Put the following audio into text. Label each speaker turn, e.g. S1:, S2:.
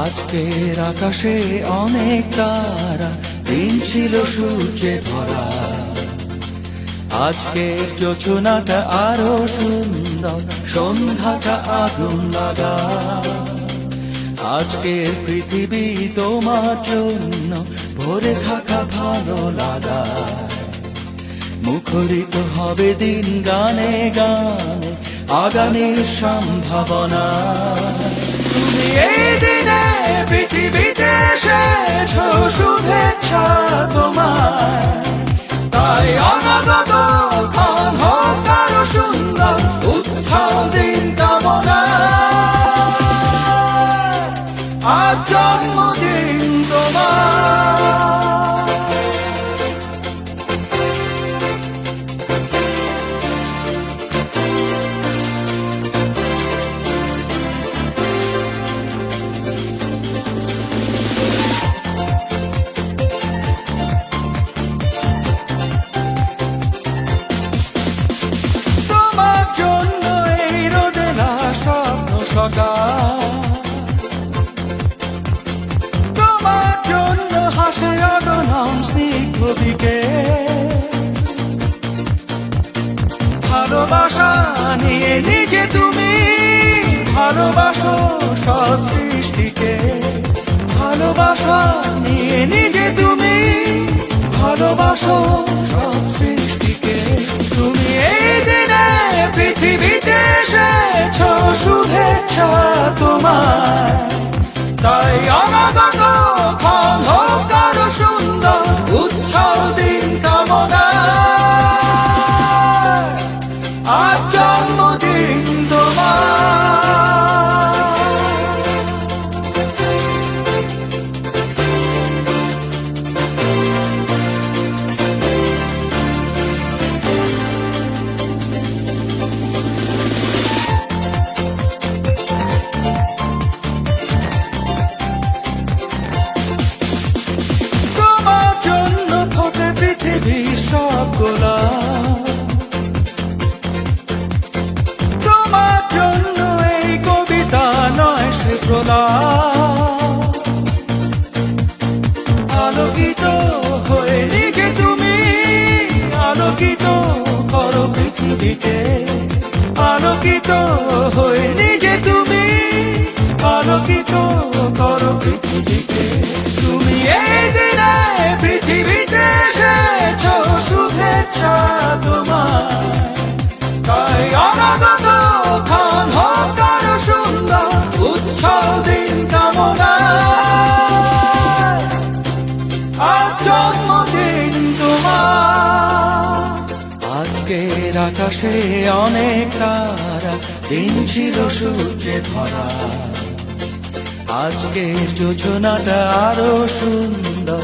S1: আজকের আকাশে অনেক তারা, দিন ছিল সূর্যে ভরা। আজকের যোজনাটা আরো সুন্দর, সন্ধ্যাটা আগুন লাগা। আজকের পৃথিবী তোমার জন্য ভরে থাকা ভালো লাগা। মুখরিত হবে দিন গানে গানে, আগামীর সম্ভাবনা। তুমি এই দিনে পৃথিবীতে এসেছো, শুভেচ্ছা তোমার। তাই অনাগত ক্ষণ হোক আরো সুন্দর, উৎসব দিন কামনা। আজ জন্মদিন তোমার। তোমার জন্য হাসে অগণন স্নিগ্ধ দিকে। ভালোবাসা নিয়ে নিজে তুমি ভালোবাসো সব সৃষ্টিকে। ভালোবাসা নিয়ে নিজে তুমি ভালোবাসো সব সৃষ্টিকে। তুমি এই দিনে পৃথিবীতে এসেছো, শুভেচ্ছা তোমার। তাই অনাগত ক্ষণ হোক আরো সুন্দর, উৎসব দিন কামনা। আজ জন্মদিন তোমার। তোমার জন্য এই কবিতা নয় সে প্রলাপ। আলোকিত হয়ে নিজে তুমি আলোকিত করো পৃথিবীকে। আলোকিত হয়ে নিজে তুমি আলোকিত করো পৃথিবীকে। তুমি এই দিনে পৃথিবীতে এসেছো, শুভেচ্ছা তোমার। তাই অনাগত ক্ষণ হোক আরো সুন্দর, উৎসব দিন কামনা। আজ জন্মদিন তোমার। আজকের আকাশে অনেক তারা, দিন ছিল সূর্যে ভরা। আজকের যোজনাটা আরো সুন্দর।